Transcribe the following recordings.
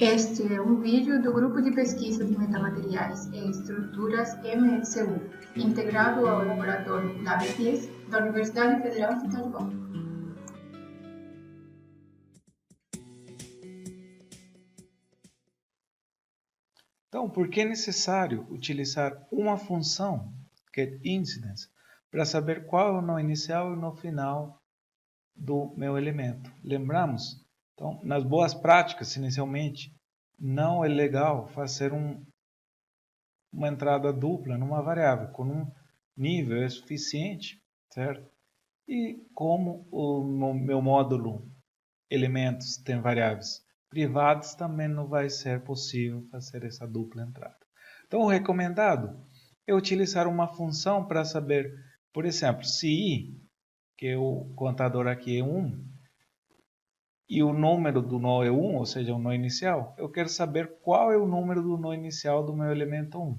Este é um vídeo do Grupo de Pesquisa de Metamateriais em Estruturas MSU, integrado ao Laboratório LabFIS da Universidade Federal de Itajubá. Então, por que é necessário utilizar uma função, getIncidence, para saber qual é o nó inicial e o nó final do meu elemento? Lembramos? Então, nas boas práticas, inicialmente, não é legal fazer uma entrada dupla numa variável. Com um nível é suficiente, certo? E como o meu módulo elementos tem variáveis privadas, também não vai ser possível fazer essa dupla entrada. Então, o recomendado é utilizar uma função para saber, por exemplo, se i, que é o contador aqui é 1, e o número do nó é 1, ou seja, o nó inicial, eu quero saber qual é o número do nó inicial do meu elemento 1.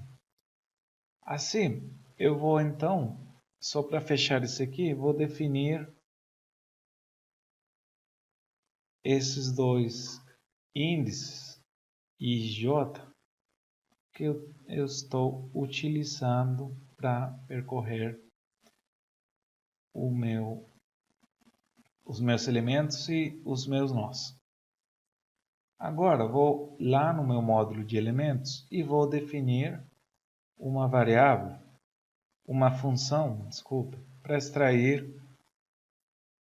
Assim, eu vou então, só para fechar isso aqui, vou definir esses dois índices i e j que eu estou utilizando para percorrer os meus elementos e os meus nós. Agora, vou lá no meu módulo de elementos e vou definir uma variável, uma função, desculpa, para extrair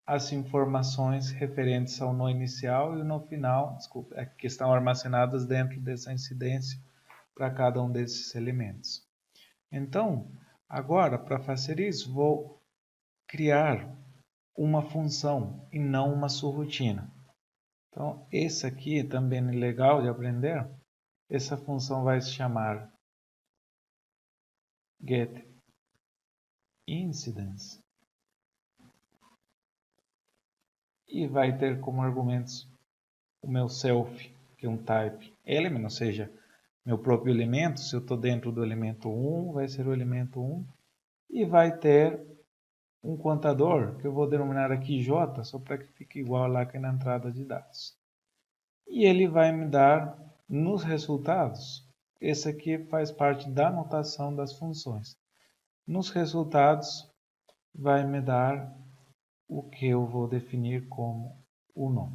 as informações referentes ao nó inicial e o nó final, desculpa, que estão armazenadas dentro dessa incidência para cada um desses elementos. Então, agora, para fazer isso, vou criar uma função e não uma subrotina. Então, esse aqui também é legal de aprender. Essa função vai se chamar getIncidence e vai ter como argumentos o meu self, que é um type element, ou seja, meu próprio elemento. Se eu estou dentro do elemento 1, vai ser o elemento 1, e vai ter um contador, que eu vou denominar aqui J, só para que fique igual lá que na entrada de dados. E ele vai me dar nos resultados, esse aqui faz parte da notação das funções. Nos resultados vai me dar o que eu vou definir como o nó.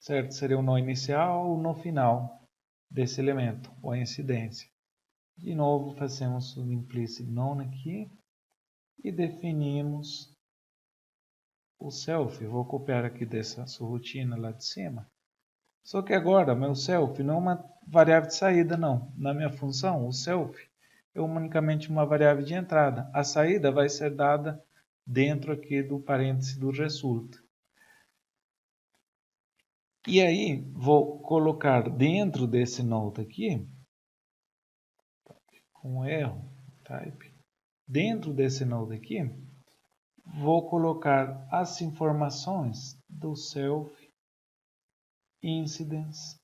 Certo? Seria o nó inicial ou o nó final desse elemento, ou a incidência. De novo, fazemos o implicit known aqui e definimos o self. Eu vou copiar aqui dessa subrotina lá de cima. Só que agora, meu self não é uma variável de saída, não. Na minha função, o self é unicamente uma variável de entrada. A saída vai ser dada dentro aqui do parêntese do result. E aí, vou colocar dentro desse node aqui, com erro, type, dentro desse node aqui, vou colocar as informações do self incidence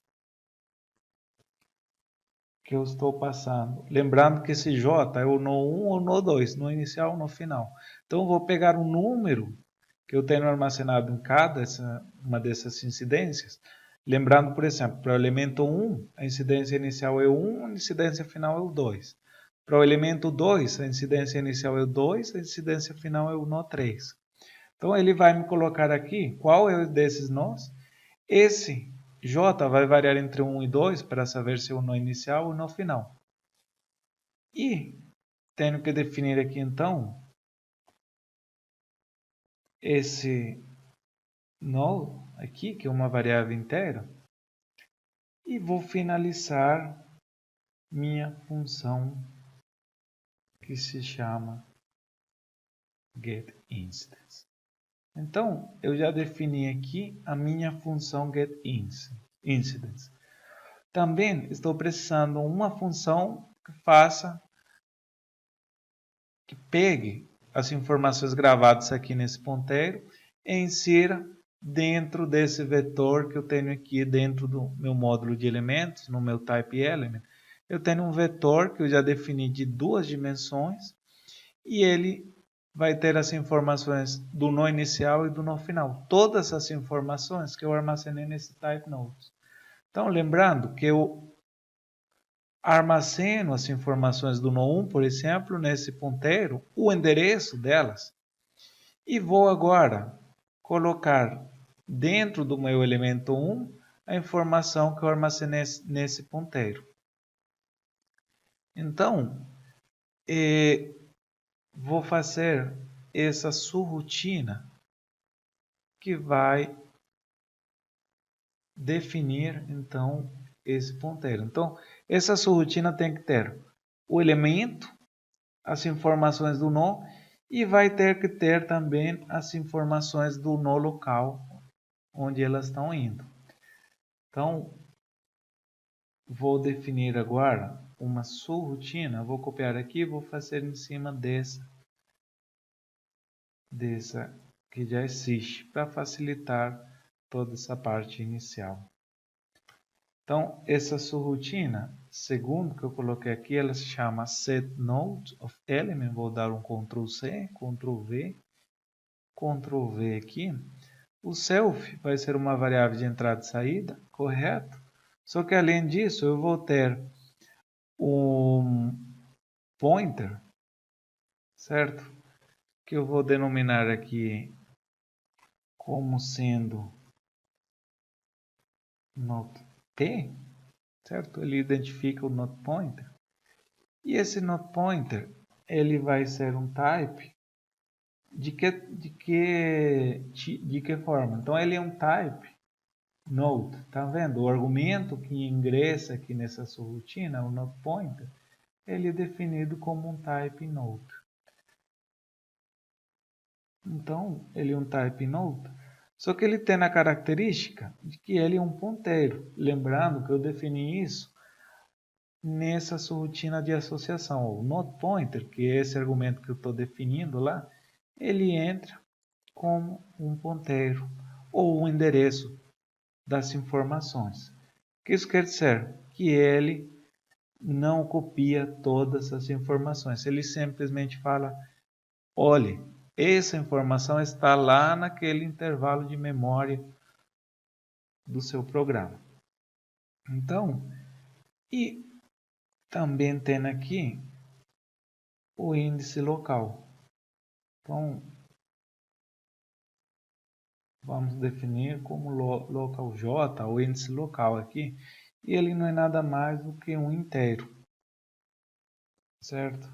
que eu estou passando. Lembrando que esse J é o nó 1 ou nó 2, no inicial ou no final. Então, eu vou pegar um número que eu tenho armazenado em cada uma dessas incidências. Lembrando, por exemplo, para o elemento 1, a incidência inicial é 1, a incidência final é o 2. Para o elemento 2, a incidência inicial é o 2, a incidência final é o nó 3. Então, ele vai me colocar aqui qual é desses nós. Esse J vai variar entre 1 e 2 para saber se é o nó inicial ou o nó final. E tenho que definir aqui, então, esse null aqui, que é uma variável inteira, e vou finalizar minha função que se chama getIncidence. Então, eu já defini aqui a minha função getIncidence. Também estou precisando de uma função que pegue as informações gravadas aqui nesse ponteiro e insira dentro desse vetor que eu tenho aqui dentro do meu módulo de elementos, no meu type element. Eu tenho um vetor que eu já defini de 2 dimensões e ele vai ter as informações do nó inicial e do nó final. Todas as informações que eu armazenei nesse type nodes. Então, lembrando que eu armazeno as informações do nó1, por exemplo, nesse ponteiro, o endereço delas, e vou agora colocar dentro do meu elemento 1 a informação que eu armazenei nesse ponteiro. Então, vou fazer essa subrotina que vai definir, então, esse ponteiro. Então, essa subrotina tem que ter o elemento, as informações do nó, e vai ter que ter também as informações do nó local, onde elas estão indo. Então, vou definir agora uma subrotina, vou copiar aqui e vou fazer em cima dessa que já existe, para facilitar toda essa parte inicial. Então, essa subrotina, segundo que eu coloquei aqui, ela se chama setNodeOfElement. Vou dar um Ctrl+C, Ctrl+V, Ctrl+V aqui. O self vai ser uma variável de entrada e saída, correto? Só que além disso, eu vou ter um pointer, certo? Que eu vou denominar aqui como sendo notP, certo? Ele identifica o notPointer. E esse notPointer, ele vai ser um type de que forma? Então, ele é um type node. Tá vendo? O argumento que ingressa aqui nessa subrotina, o notPointer, ele é definido como um type node. Então, ele é um type node. Só que ele tem a característica de que ele é um ponteiro. Lembrando que eu defini isso nessa subrotina de associação. O notPointer, que é esse argumento que eu estou definindo lá, ele entra como um ponteiro ou um endereço das informações. O que isso quer dizer? Que ele não copia todas as informações. Ele simplesmente fala, olhe, essa informação está lá naquele intervalo de memória do seu programa. Então, e também tem aqui o índice local. Então, vamos definir como local J, o índice local aqui, e ele não é nada mais do que um inteiro, certo?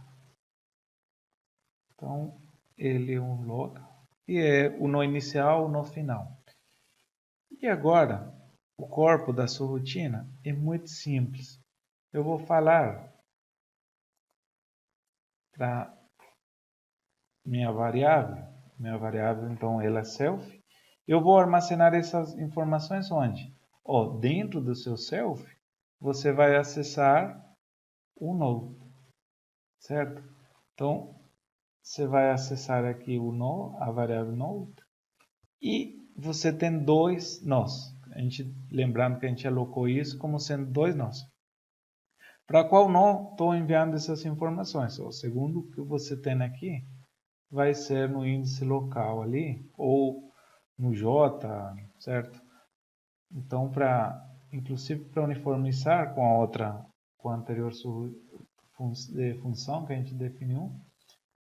Então, ele é um local, e é o nó inicial, o nó final. E agora, o corpo da subrotina é muito simples. Eu vou falar para minha variável então ela é self. Eu vou armazenar essas informações onde? Dentro do seu self, você vai acessar o nó, certo? Então, você vai acessar aqui o nó, a variável node, e você tem dois nós. Lembrando que a gente alocou isso como sendo dois nós. Para qual nó estou enviando essas informações? O segundo que você tem aqui vai ser no índice local ali, ou no J, certo? Então, inclusive para uniformizar com a anterior função que a gente definiu,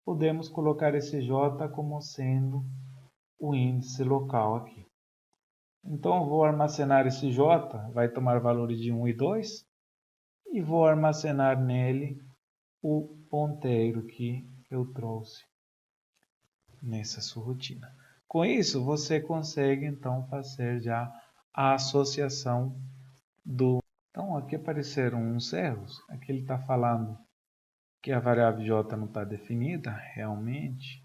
podemos colocar esse J como sendo o índice local aqui. Então, eu vou armazenar esse J, vai tomar valores de 1 e 2, e vou armazenar nele o ponteiro que eu trouxe nessa subrotina. Com isso, você consegue então fazer já a associação do... Então, aqui apareceram uns erros. Aqui ele está falando que a variável j não está definida. Realmente,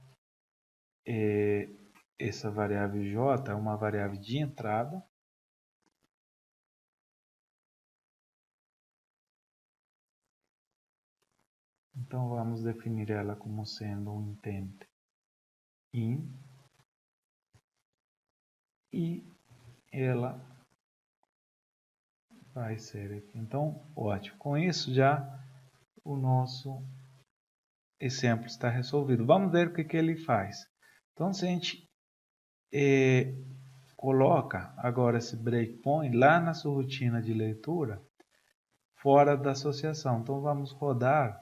essa variável j é uma variável de entrada. Então, vamos definir ela como sendo um intent in. E ela vai ser aqui. Então, ótimo. Com isso, já o nosso exemplo está resolvido. Vamos ver o que ele faz. Então, se a gente coloca agora esse breakpoint lá na sua rotina de leitura, fora da associação. Então vamos rodar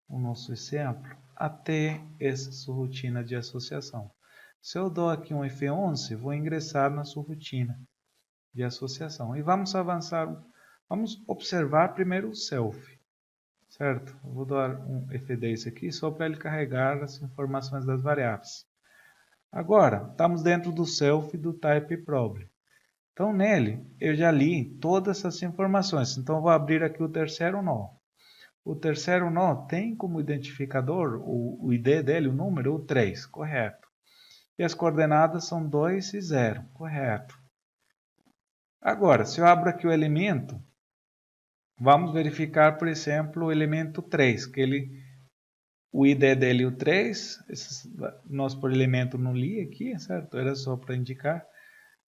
o nosso exemplo até essa sua rotina de associação. Se eu dou aqui um F11, vou ingressar na sua rotina de associação. E vamos avançar, vamos observar primeiro o self, certo? Eu vou dar um F10 aqui só para ele carregar as informações das variáveis. Agora, estamos dentro do self do type problem. Então, nele, eu já li todas essas informações. Então, vou abrir aqui o terceiro nó. O terceiro nó tem como identificador, o ID dele, o número, o 3, correto. E as coordenadas são 2 e 0, correto. Agora, se eu abro aqui o elemento, vamos verificar, por exemplo, o elemento 3, que o ID dele é o 3, nós por elemento não li aqui, certo? Era só para indicar.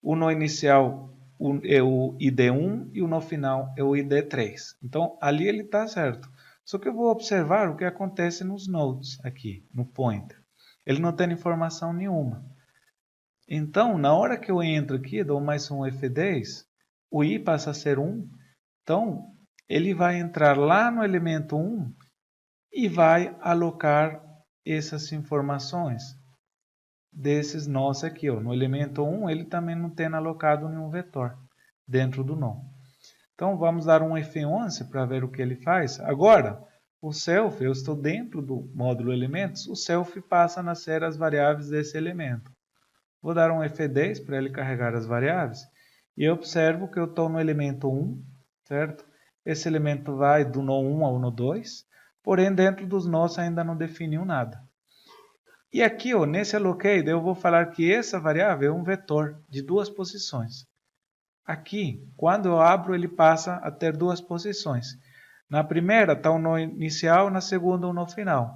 O nó inicial é o ID1 e o nó final é o ID3. Então, ali ele está certo. Só que eu vou observar o que acontece nos nodes aqui, no pointer. Ele não tem informação nenhuma. Então, na hora que eu entro aqui, dou mais um F10, o I passa a ser 1. Então, ele vai entrar lá no elemento 1 e vai alocar essas informações desses nós aqui. Ó. No elemento 1, ele também não tem alocado nenhum vetor dentro do nó. Então, vamos dar um F11 para ver o que ele faz. Agora, o self, eu estou dentro do módulo elementos, o self passa a ser as variáveis desse elemento. Vou dar um F10 para ele carregar as variáveis. E eu observo que eu estou no elemento 1, certo? Esse elemento vai do nó 1 ao nó 2, porém dentro dos nós ainda não definiu nada. E aqui, ó, nesse allocate, eu vou falar que essa variável é um vetor de duas posições. Aqui, quando eu abro, ele passa a ter duas posições. Na primeira está o nó inicial, na segunda o nó final.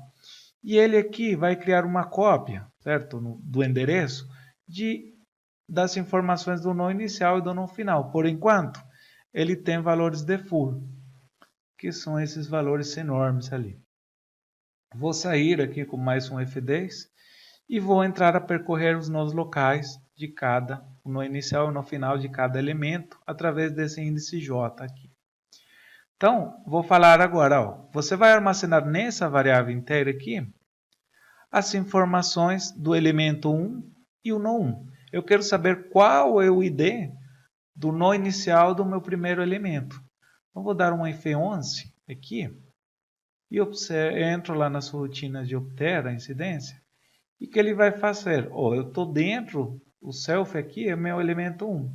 E ele aqui vai criar uma cópia, certo? Do endereço das informações do nó inicial e do nó final. Por enquanto, ele tem valores default, que são esses valores enormes ali. Vou sair aqui com mais um F10 e vou entrar a percorrer os nós locais de cada, o nó inicial e o nó final de cada elemento, através desse índice J aqui. Então, vou falar agora, ó, você vai armazenar nessa variável inteira aqui as informações do elemento 1 e o nó 1. Eu quero saber qual é o ID do nó inicial do meu primeiro elemento. Então, vou dar um F11 aqui e entro lá na sua rotina de obter a incidência. E o que ele vai fazer? Oh, eu estou dentro, o self aqui é meu elemento 1.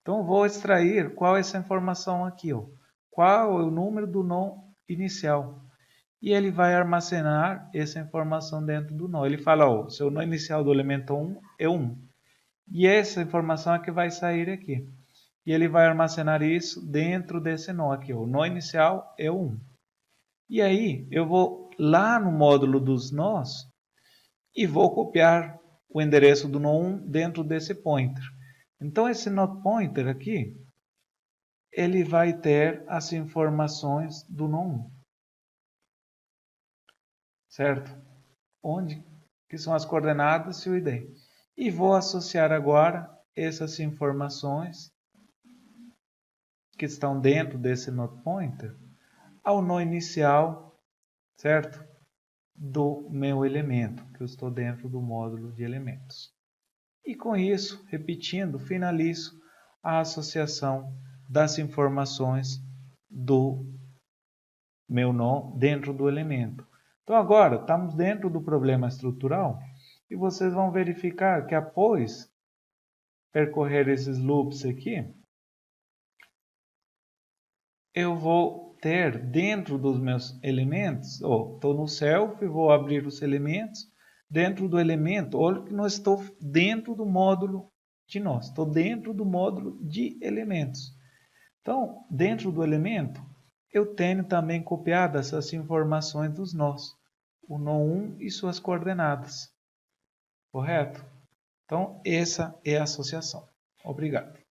Então, vou extrair qual é essa informação aqui. Ó. Qual é o número do nó inicial. E ele vai armazenar essa informação dentro do nó. Ele fala, ó, seu nó inicial do elemento 1 é 1. E essa informação é que vai sair aqui. E ele vai armazenar isso dentro desse nó aqui. Ó. O nó inicial é 1. E aí, eu vou lá no módulo dos nós e vou copiar o endereço do nó 1 dentro desse pointer. Então, esse nó pointer aqui, ele vai ter as informações do nó 1. Certo? Onde que são as coordenadas e o ID. E vou associar agora essas informações que estão dentro desse nó pointer ao nó inicial, certo? Do meu elemento, que eu estou dentro do módulo de elementos. E com isso, repetindo, finalizo a associação das informações do meu nó dentro do elemento. Então agora, estamos dentro do problema estrutural e vocês vão verificar que após percorrer esses loops aqui, eu vou ter dentro dos meus elementos, estou no self, vou abrir os elementos, dentro do elemento, olha que nós estou dentro do módulo de nós, estou dentro do módulo de elementos. Então, dentro do elemento, eu tenho também copiado essas informações dos nós, o nó 1 e suas coordenadas, correto? Então, essa é a associação. Obrigado.